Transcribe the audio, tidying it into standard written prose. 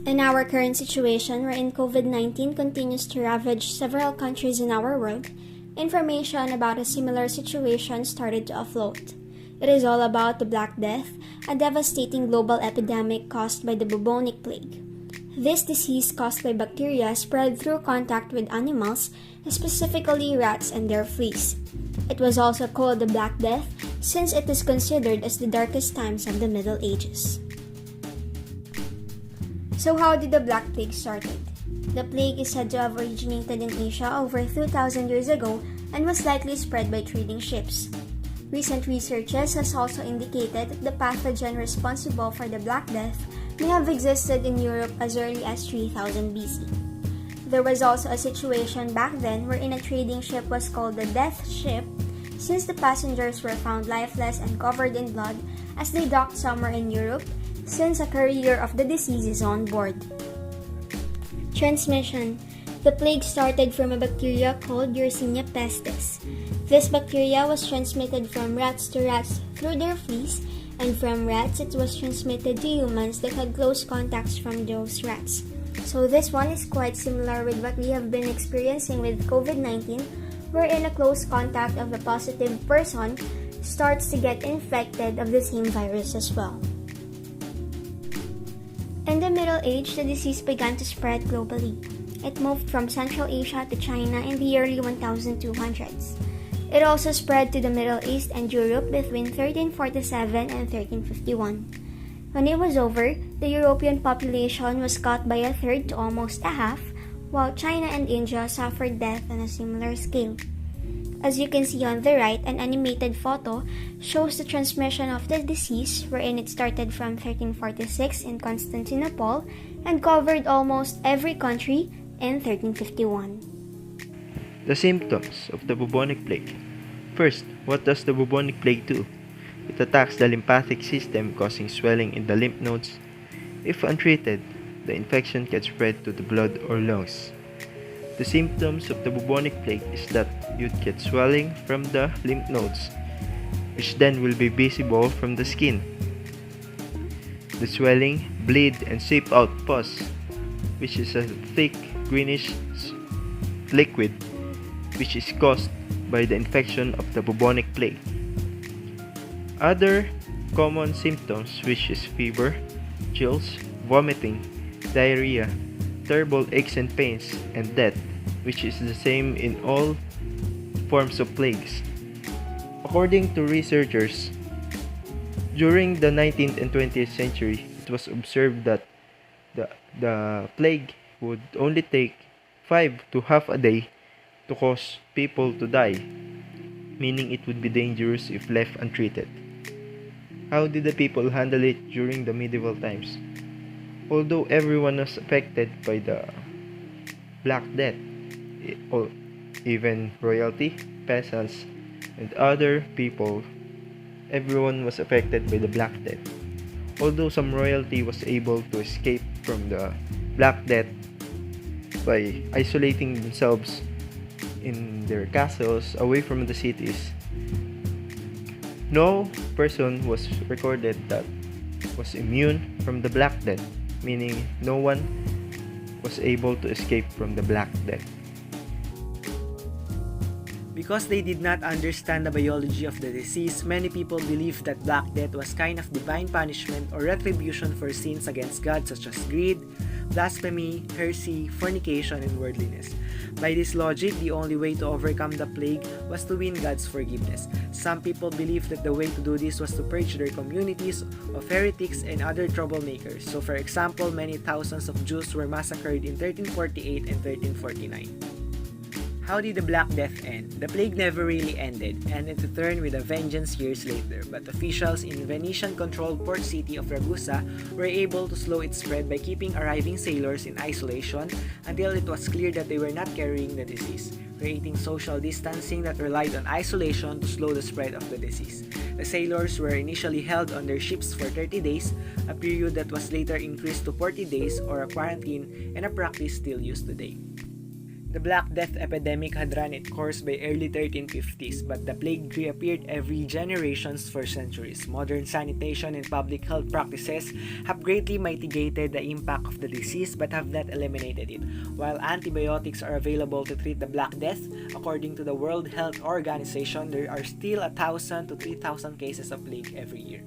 In our current situation wherein COVID-19 continues to ravage several countries in our world, information about a similar situation started to afloat. It is all about the Black Death, a devastating global epidemic caused by the bubonic plague. This disease caused by bacteria spread through contact with animals, specifically rats and their fleas. It was also called the Black Death since it is considered as the darkest times of the Middle Ages. So how did the Black Plague started? The plague is said to have originated in Asia over 2,000 years ago and was likely spread by trading ships. Recent researches has also indicated that the pathogen responsible for the Black Death may have existed in Europe as early as 3000 BC. There was also a situation back then wherein a trading ship was called the Death Ship since the passengers were found lifeless and covered in blood as they docked somewhere in Europe since a carrier of the disease is on board. Transmission. The plague started from a bacteria called Yersinia pestis. This bacteria was transmitted from rats to rats through their fleas, and from rats it was transmitted to humans that had close contacts from those rats. So this one is quite similar with what we have been experiencing with COVID-19, wherein a close contact of a positive person starts to get infected of the same virus as well. In the Middle Age, the disease began to spread globally. It moved from Central Asia to China in the early 1200s. It also spread to the Middle East and Europe between 1347 and 1351. When it was over, the European population was cut by a third to almost a half, while China and India suffered death on a similar scale. As you can see on the right, an animated photo shows the transmission of the disease wherein it started from 1346 in Constantino and covered almost every country in 1351. The symptoms of the bubonic plague. First, what does the bubonic plague do? It attacks the lymphatic system, causing swelling in the lymph nodes. If untreated, the infection can spread to the blood or lungs. The symptoms of the bubonic plague is that you'd get swelling from the lymph nodes, which then will be visible from the skin. The swelling, bleed, and seep out pus, which is a thick greenish liquid which is caused by the infection of the bubonic plague. Other common symptoms, which is fever, chills, vomiting, diarrhea, terrible aches and pains, and death, which is the same in all forms of plagues. According to researchers, during the 19th and 20th century, it was observed that the plague would only take 5 to half a day to cause people to die, meaning it would be dangerous if left untreated. How did the people handle it during the medieval times? Although everyone was affected by the Black Death, even royalty, peasants, and other people, everyone was affected by the Black Death. Although some royalty was able to escape from the Black Death by isolating themselves in their castles away from the cities, no person was recorded that was immune from the Black Death, meaning no one was able to escape from the Black Death. Because they did not understand the biology of the disease, many people believed that Black Death was kind of divine punishment or retribution for sins against God such as greed, blasphemy, heresy, fornication, and worldliness. By this logic, the only way to overcome the plague was to win God's forgiveness. Some people believed that the way to do this was to purge their communities of heretics and other troublemakers. So for example, many thousands of Jews were massacred in 1348 and 1349. How did the Black Death end? The plague never really ended, and it returned with a vengeance years later, but officials in Venetian-controlled port city of Ragusa were able to slow its spread by keeping arriving sailors in isolation until it was clear that they were not carrying the disease, creating social distancing that relied on isolation to slow the spread of the disease. The sailors were initially held on their ships for 30 days, a period that was later increased to 40 days or a quarantine, and a practice still used today. The Black Death epidemic had run its course by early 1350s, but the plague reappeared every generations for centuries. Modern sanitation and public health practices have greatly mitigated the impact of the disease but have not eliminated it. While antibiotics are available to treat the Black Death, according to the World Health Organization, there are still 1,000 to 3,000 cases of plague every year.